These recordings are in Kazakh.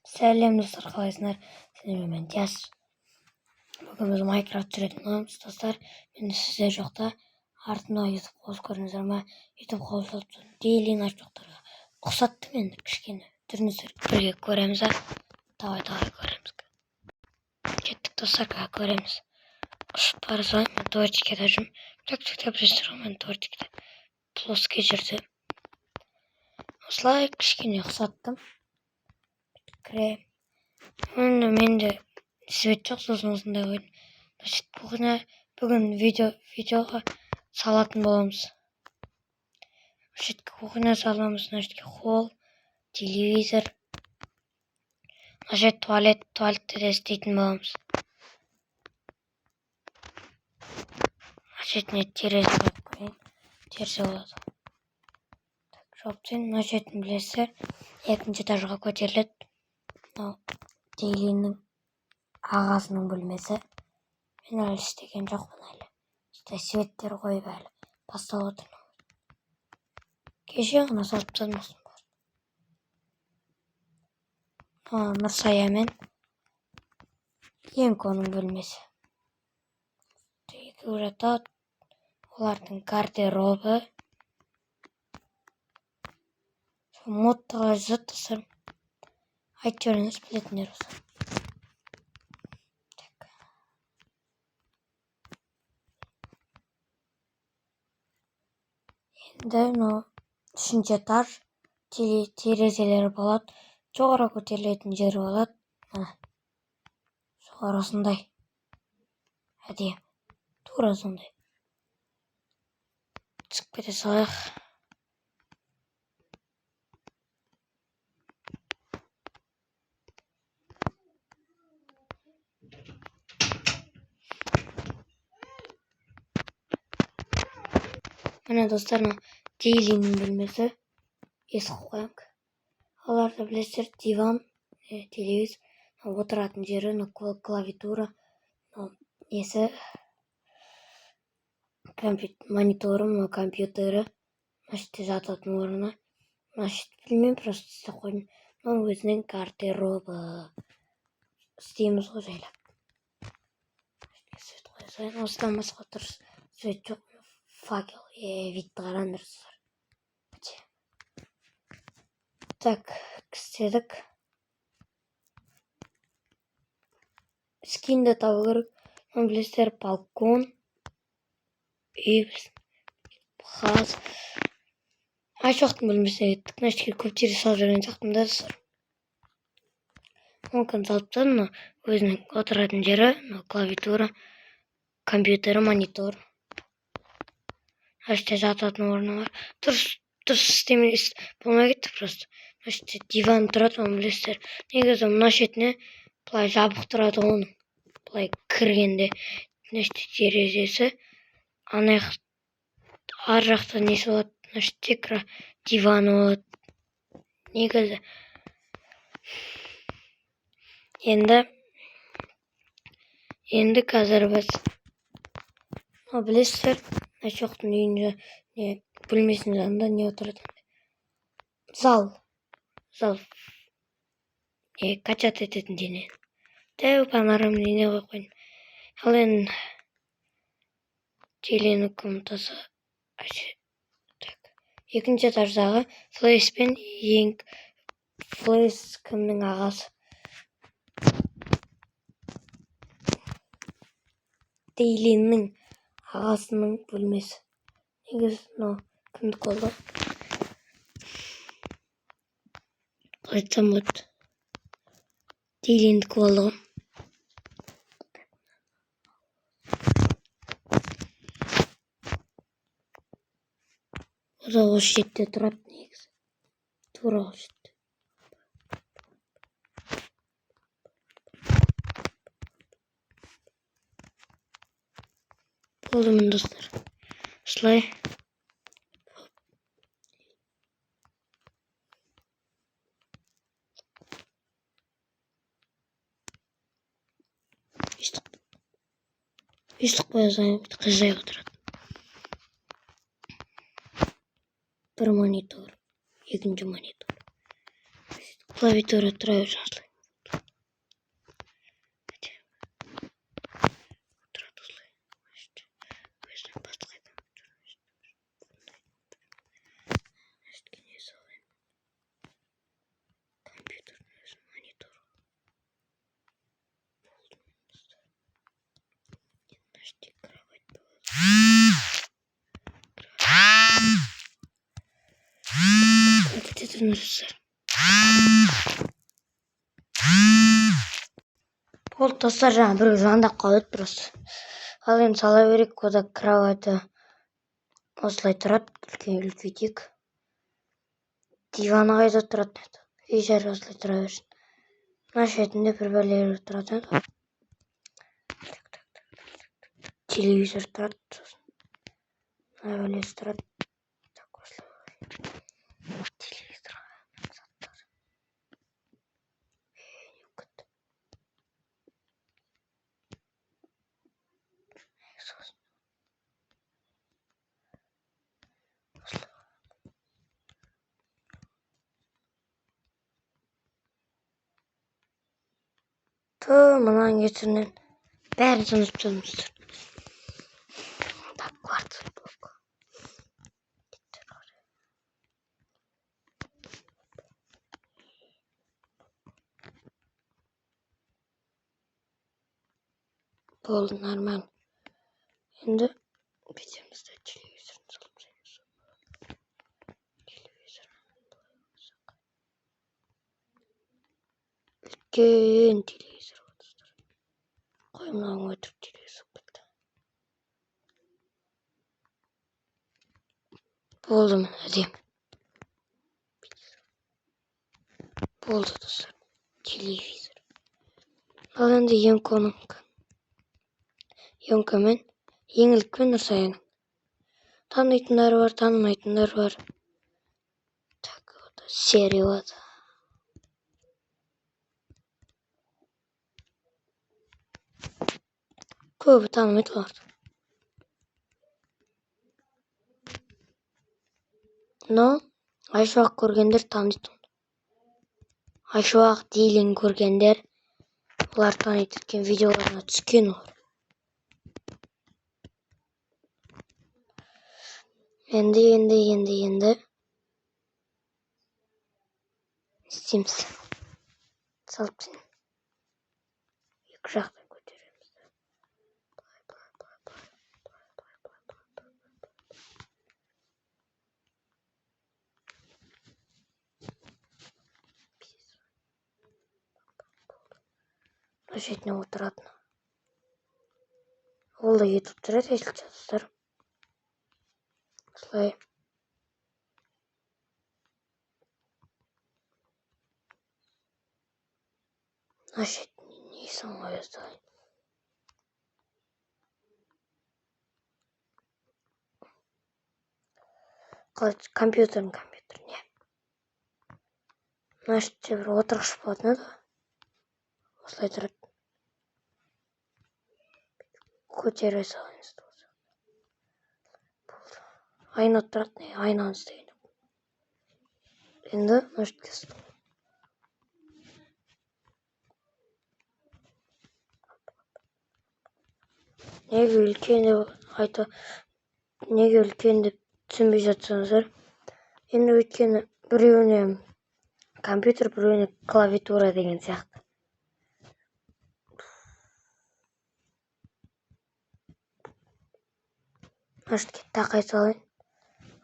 Сәлем достар, қалайсыңдар? Сіздермен Диас. Бүгін біз Майнкрафт жүретін боламыз достар. Мен сіздер жоқта артымда YouTube қосып көріңіздер ма? YouTube қосып дейлин аштықтарға ұқсатты мен кішкене. Түріңіздер бірге көреміз. Давай көреміз. Кеттік достар, көреміз. Ұшып бара салайын, мен тортикте жүрмін. Тактикте білесіздер ғой, мен тортикте плоский жерде. Осылай кішкене ұқсаттым. Менде свет жоқ, сосын осындай қойдым. Бүгін видеоға салатын боламыз. Кухня саламыз, холл, телевизор. Туалетте де істейтін боламыз. Терезе қойып қояйын. Терезе болады. Жауып тастайын. Білесіздер, екінші этажға көтеріледі. Дейлиннің ағасының бөлмесі. Мен әлі істеген жоқпын әлі. Светтер қойып әлі басталып отыр. Кеше ғана салып тастадым. Нұрсая мен Енконың бөлмесі. Екеуі жатады. Олардың гардеробы. Модтаға жатыр. Айтып жүріңіз, білетіндер болса. Енді үшінші этаж, терезелері болады. Жоғары көтерілетін жері болады. Жоғары осындай. Әдемі. Тура сондай. Түсіп кете салайық. Міне достар, дейлиннің бөлмесі. Есік қоямын. Оларды білесіздер, диван, телевизор, отыратын жері, клавиатура, несі, мониторы, компьютері, жататын орны. Білмеймін, просто істеп қойдым. Өзінің гардеробы. Істейміз ғой жайлап. Свет қойсайын. Осыдан басқа дұрыс свет жоқ. Факел. Витті қараңдарсыздар. Так, істедік. Скинді табу керек. Білесіздер, балкон. Үй білсін. Қаз. Айшоқтың бөлмесіне кеттік. Көп терезе салып жүрген жақтым да достар. Мүмкін салып тастадым. Өзінің отыратын жері, клавиатура, компьютері, монитор. Жататын орны бар. Дұрыс істемей болмай кетті просто. Диван тұрады, оны білесіздер. Негізі мына шетіне былай жабық тұрады оны. Былай кіргенде терезесі. Ар жақта несі болады. Диваны болады. Негізі. Енді қазір біз білесіздер, Айшоқтың үйінде бөлмесінің жанында не отырады? Зал. Качат ететін дене. Дәу панорамный не қойып қойын. Ал енді дейлиннің комнатасы. Екінші этаждағы Флэш пен Флэш кімнің ағасы? Дейлиннің ағасының бөлмесі. Негізі кімдік болды? Айтсам болады. Дейлиндік болды. Ода осы жетте тұрады негізі. Тура осы жетте. Болды мен достар. Осылай. Үстік қойсайын, қызай отырады. Бір монитор, екінші монитор. Клавиатура тұра берсін осылай. түсініңіздер. Болды достар, жаңа біреу звондап қалды просто. Ал енді сала берейік. Ода кровати осылай тұрады, үлкейтейік. Диваны қайда тұрады еді? Үй жері осылай тұра берсін. Мына шетінде бір бәлелер тұрады еді. Телевизор тұрады. Мына бәлесі тұрады. Телевизор. Мынан кетірінен бәрін сынып тұрмыздар. Так, квартир блок. Болды, нормально. Енді бетімізді телевизорын салып жаймыз. Үлкен телевизор. Қой, мынауың өтірік телевизор кетті. Болды, міне әдем. Болды достар, телевизор. Ал енді ең үлкен Нұрсаяның. Танитындар бар, танымайтындар бар. Так, серия бар. Көбі танымайды оларды. Но Айшуақ көргендер таниды. Айшуақ Дейлин көргендер олар таниды екен, видеоларына түскен олар. Енді істейміз. Салып сен. Екі жақтан көтереміз. Мына шетіне отыратын. Ол да етіп тұрады, есіл достар. Осылай. Мына шетіне несін қоясың? Компьютер не. Мына шетте бір отырғыш болатын еді. Осылай тұрады. Көтере салыңыз. Болды. Айна тұрады, айнаны істейін. Енді мына шетке істейін. Неге үлкен деп түсінбей жатсаңыздар. Енді өйткені біреуіне компьютер, біреуіне клавиатура деген сияқты. Машетке тақай салайын.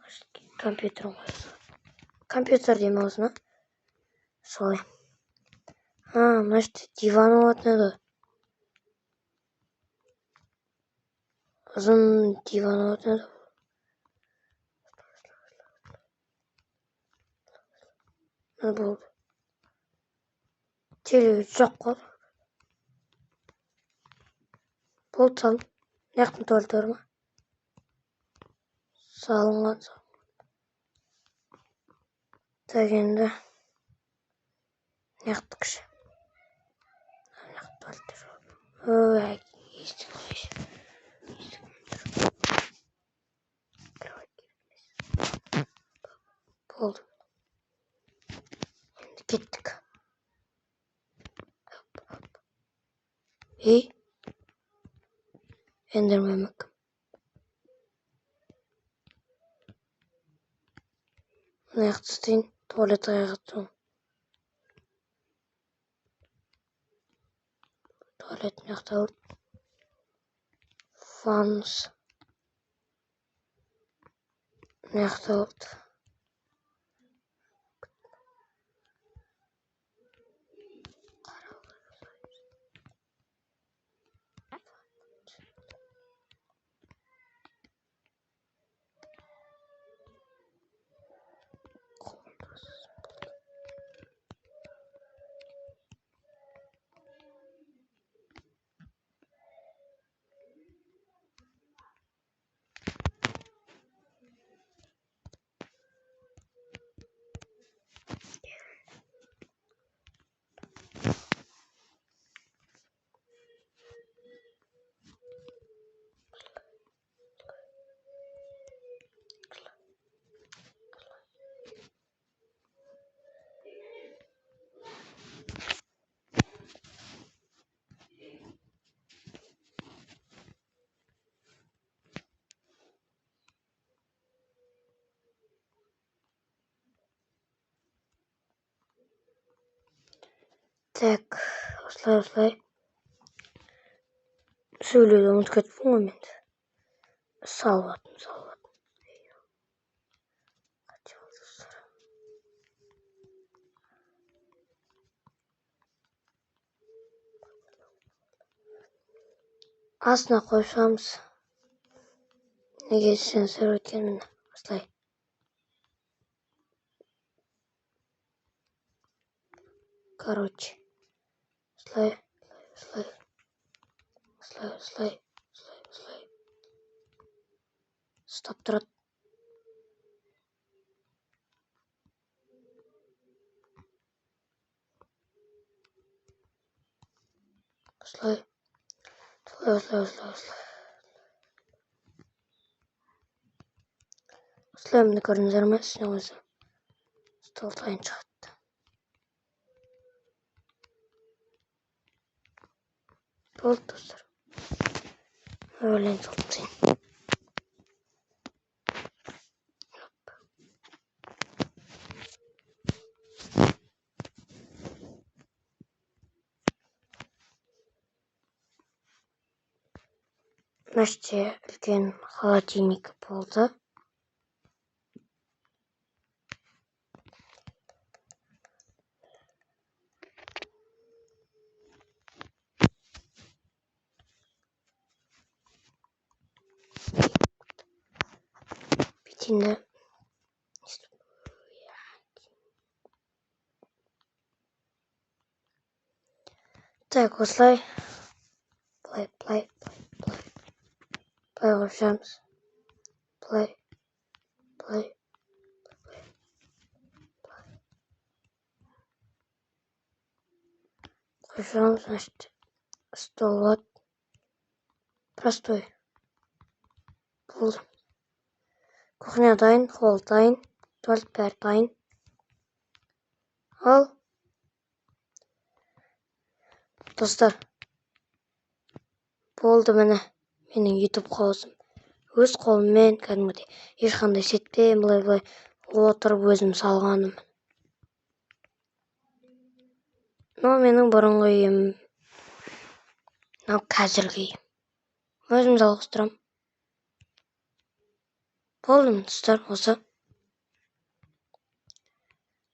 Машетке компьютерін қойсын. Компьютер деймін осына. Солай. Машетте диван болатын еді. Ұзын диван болатын еді. Болды. Телевизор жоқ қой. Болды, салым. Яқтың туалеті бар ма? Салынған. Так, енді яқты кіші. Яқты туалеті жоқ. Естің қойшы. Болды. Енді кеттік. Эндермен кім? Мына яқты істейін. Туалет аяғытын. Туалет мияқта болды. Фанус. Мияқта болды. Так, осылай. Сөйлеуді ұмытып кетіппін ғой мен. Салып аттым. Астына қойып шығамыз. Неге десеңіздер өйткені міне осылай. Короче, осылай. Ұстап тұрады. Осылай. Осылай міне көрдіңіздер ме? Үстіне қойсам стол сайын шығады. Болды достар. Ойлайын салып тастайын. Мына жерде үлкен холодильник болды. Бетінде так, осылай. Былай қойып шығамыз. Былай. Қойып шығамыз, значит, стол болады. Простой. Болды. Кухня дайын, холл дайын, туалет бәрі дайын. Ал достар, болды міне менің YouTube қауысым. Өз қолыммен кәдімгідей ешқандай сетпен былай отырып өзім салғаным. Мынау менің бұрынғы үйім. Мынау қазіргі үйім. Өзім жалғастырамын. Болды ма достар, осы.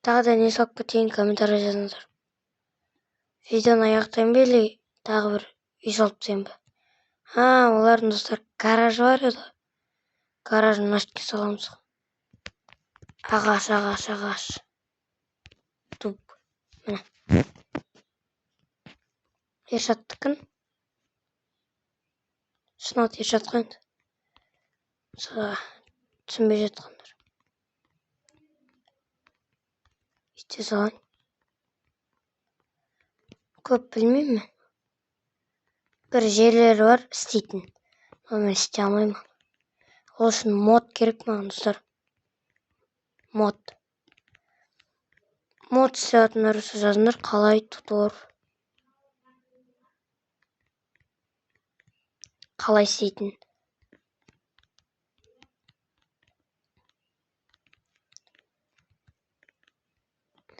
Тағы да не салып кетейін, комментарий жазыңыздар. Видеоны аяқтайын ба или тағы бір үй салып тастайын ба? Олардың достар гаражы бар еді. Гаражын мына жерге саламыз. Ағаш. Дуб. Міне. Ершаттікін. Шынат Ершатқа енді. Түсінбей жатқандар. Үйте салайын. Көп білмеймін мен. Бір жерлері бар істейтін. Но мен істей алмаймын. Ол үшін мод керек маған достар. Мод істейтіндер жазыңдар, қалай тутор. Қалай істейтін.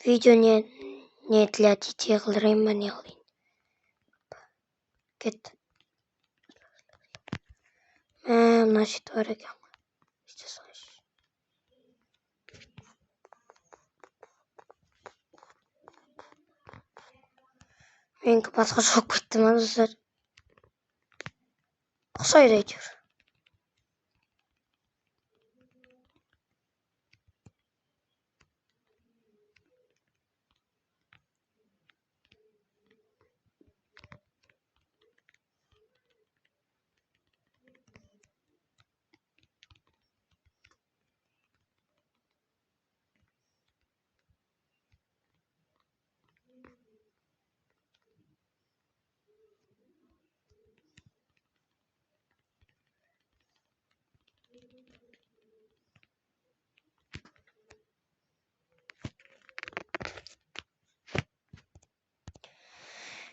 Видео не для детей қылдырайын ба, не қылайын. Кет. Мына шет бар екен. Менікі басқа жоқ кетті ма достар? Ұқсайды әйтеуір.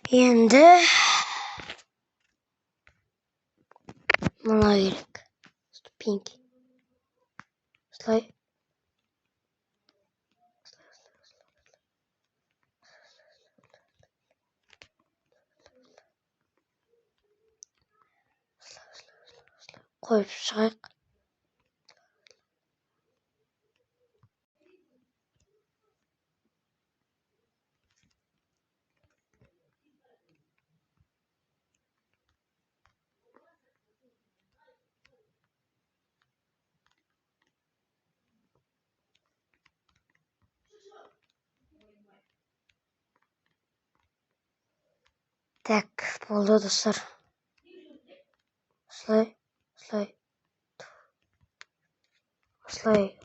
Енді мына керек. Ступеньки. Осылай. қойып шығайық. Так, болды достар. Осылай.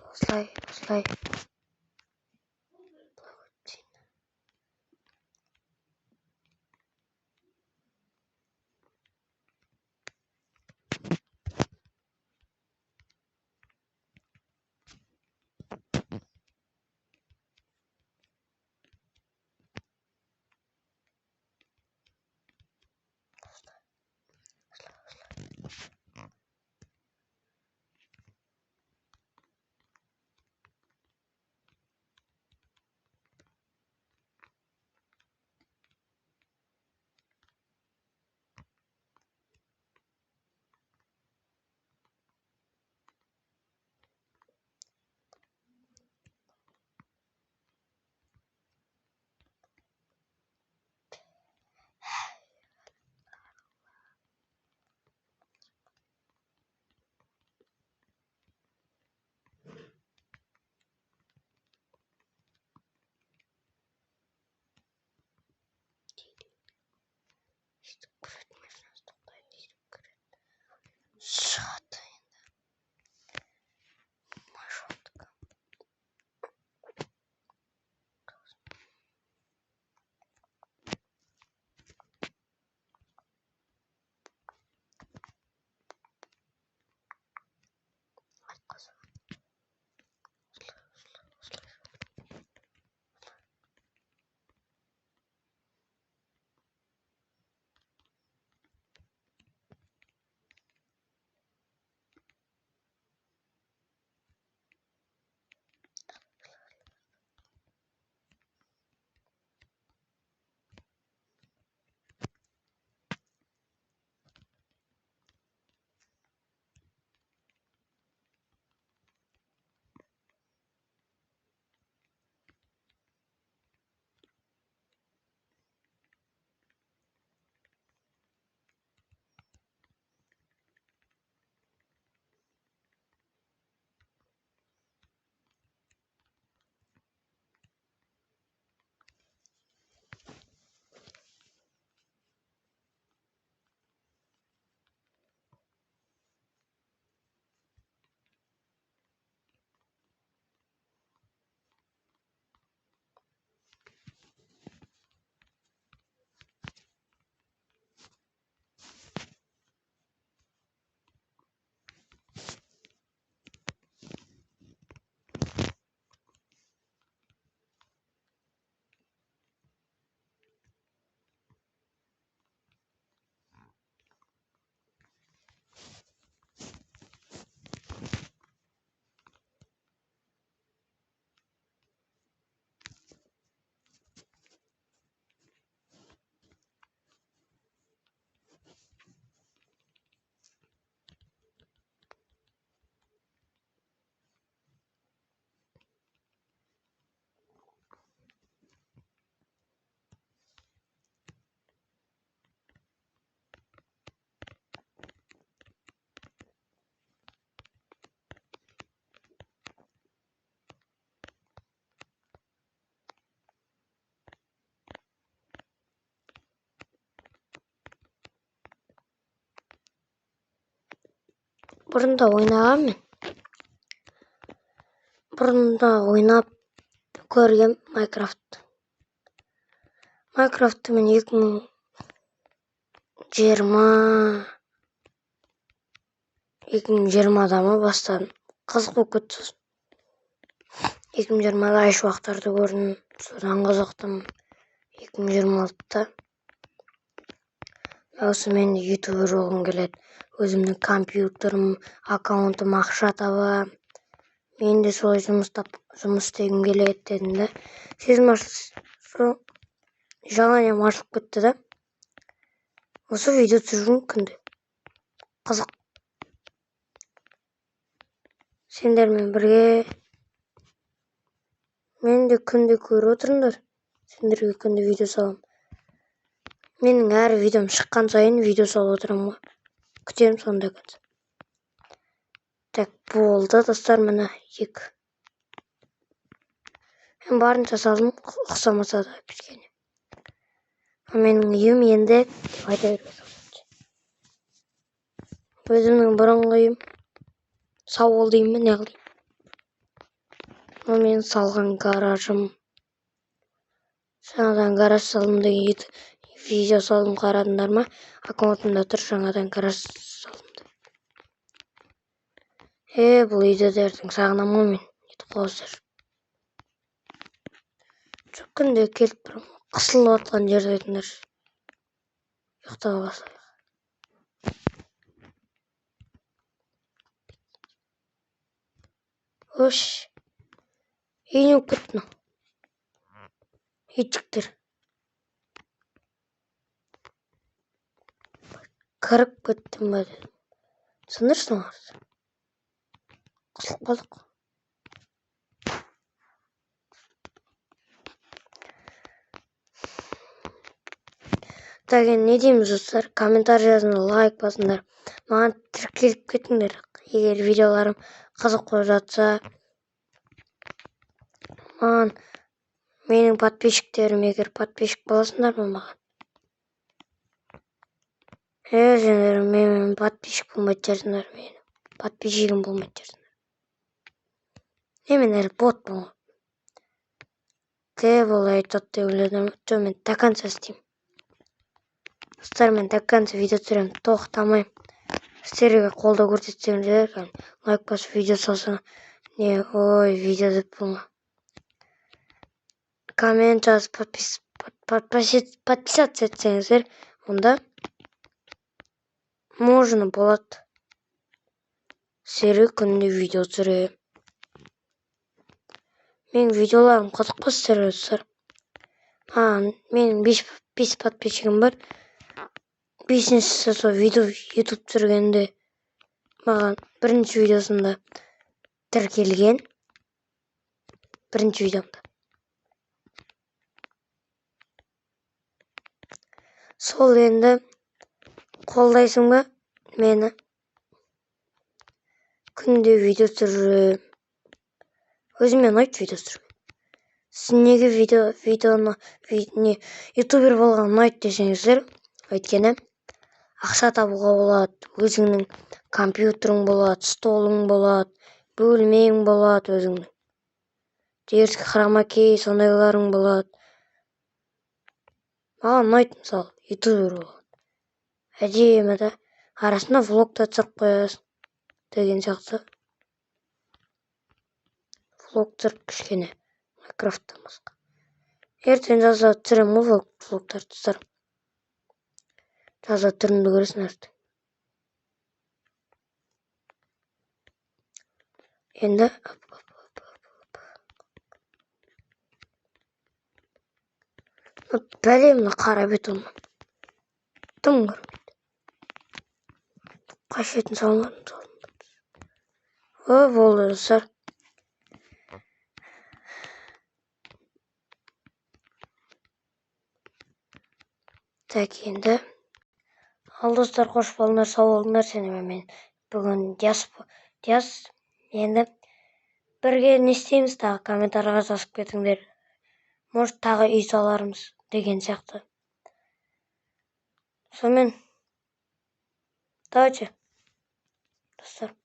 Бұрында ойнағанмын. Бұрында ойнап көргем Майнкрафт. Майнкрафтты мен 2020-да бастадым. Қызық болып кетті. 2020-да еш уақыттарды көрдім. Содан қызықтым. 2026-та осы мен ютубер болғым келеді. Өзімнің компьютерім, аккаунтым ақша таба. Мен де солай жұмыс істегім келеді дедім да. Желанием ашылып кетті да. Осы видео түсіргім күнде. Қызық. сендермен бірге мен де күнде көріп отырыңдар. Сендерге күнде видео салам. Менің әр видеом шыққан сайын видео салып отырамын ғой. Күтемін сонда күн. Так, болды достар, міне 2. Мен барынша салдым, ұқсамаса да кішкене. Менің үйім енді деп айта бересің. Өзімнің бұрынғы үйім сауыл деймін, не қылайын. Мен салған гаражым. Жаңадан гараж салдым деген видео салдым, қарадыңдар ма? Аккаунтымда тұр, жаңадан гараж салдым. Бұл үйдердің сағынамын мен. Етіп қоздыр. Жоқ күнде келіп тұрмын. Қысылып отқан жерде айтыңдар. Ұйықтап басайық. Ош. Үйіне күттің. Итіктер. Кіріп күттім бе дедім. Сындырсыңар. Қысылып қалдық. Деген не дейміз достар? Комментарий жазыңдар, лайк басыңдар. Маған тіркеліп кетіңдер. Егер видеоларым қызық болып жатса, маған менің подписчиктерім, егер подписчик боласыңдар ма маған? Сендер менің подписчик болмайтын жерсіңдер, менің подписчигім болмайтын жерсіңдер. Мен әлі бот болмын. Бұл айтады деп ойладым. Мен до конца істеймін. Достар, мен до конца видео түсіремін, тоқтамайым. Сіздерге қолдау көрсетсеңіздер, лайк басып видео салсаң, видео деп болма. Коммент жазып подписаться етсеңіздер, онда можно болады. Сіздерге күнде видео түсіремін. Менің видеоларым қызық па сіздерге достар? Менің 5 подписчигім бар. 5-шісі сол видео YouTube түсіргенде маған бірінші видеосында тіркелген. Бірінші видеомда. Сол енді қолдайсың ба мені? Күнде видео түсіріп. Өзіме ұнайды видео түсіріп. Сіз неге видеоны ютубер болған ұнайды десеңіздер, өйткені ақша табуға болады, өзіңнің компьютерің болады, столың болады, бөлмең болады өзіңнің. Дерскі хромакей, сондайларың болады. Маған ұнайды, мысалы, ютубер болады. Әдемі да, арасында влог та түсіріп қоясың деген сияқты. Влог түсіріп кішкене Майнкрафттан басқа. Ертең жазда түсіремін ғой влогтарды достар. Жазда түрімді көресің ертең. Енді бәлемді қара бетоннан. Тым көрмейді. Қашетін салынған. Болды достар. Так, енді. Ал достар, қош болыңдар, сау болыңдар. Мен бүгін Диас. Енді бірге не істейміз тағы, комментарийға жазып кетіңдер. Может, тағы үй салармыз деген сияқты. Сонымен, давайте, достар.